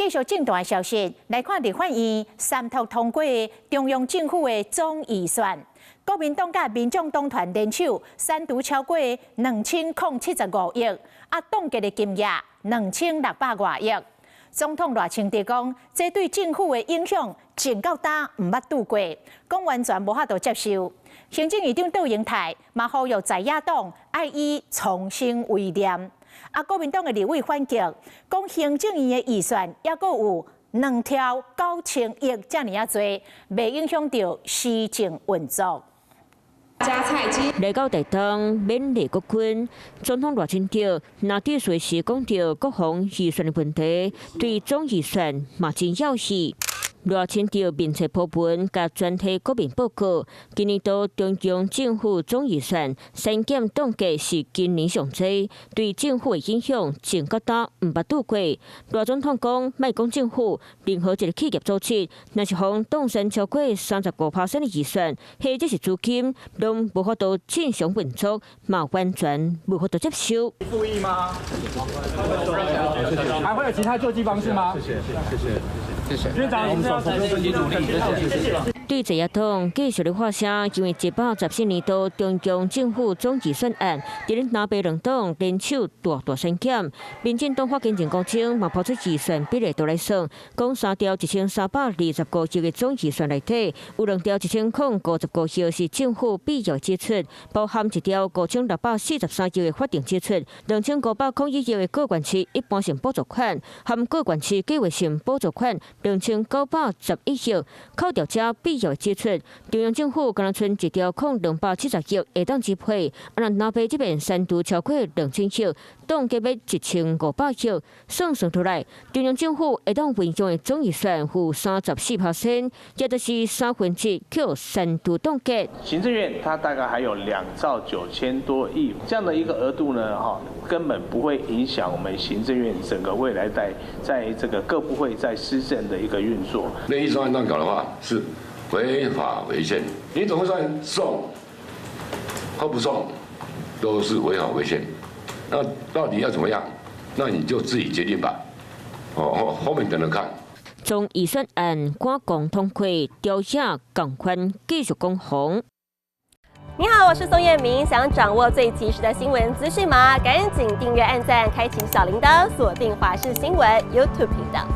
继续正大消息，来看立法院三读通过中央政府的总预算。国民党甲民众党团联手三读超过2075亿，总计的金额2600多亿。总统赖清德讲，这对政府的影响真到大唔捌拄过，讲完全无法度接受。行政院长杜英泰嘛呼吁在野党爱以重新为念。国民党的立委反击，讲行政院的预算还阁有2条9000亿这么啊多，未影响到施政运作。来到台东勉励国军，总统赖清德若伫随时讲到国防预算的问题，对总预算嘛真要死。赖清德面册铺文甲专题国民报告，今年度中央政府总预算删减总计是今年上济，对政府的影响真较大，唔捌拄过。赖总统讲，莫讲政府，任何一个企业组织，若是方动身超过35%的预算，或者是资金，拢无法度正常运作，嘛完全无法度接受。复议吗？还会有其他救济方式吗？谢谢。院长，我们要采取努力，谢谢。对在野党继续的发声，因为114年度中央政府总预算案，伫咧南北两党联手大删减。民进党发言人高清嘛抛出预算比例图来算，讲3条1325亿的总预算内底，有2条1055亿是政府必要支出，包含1条5643亿的法定支出，2501亿的各县市一般性补助款，含各县市计划性补助款2911亿，扣掉这必要支出，中央政府敢若剩1条270亿会当支配，南北这边三度超过2000亿，总计要1500亿，算出来，中央政府会当运用的总预算有34%，也就是1/3扣三度冻结。行政院它大概还有2兆9000多亿这样的一个额度呢，根本不会影响我们行政院整个未来在这个各部会在施政的一个运作。那预算按照搞的话是违法违宪，你总算送或不送，都是违法违宪。那到底要怎么样？那你就自己决定吧。后面等着看。总预算案赶共通过，调下共款继续攻红。你好，我是宋彦明。想掌握最及时的新闻资讯吗？赶紧订阅、按赞、开启小铃铛，锁定华视新闻 YouTube 频道。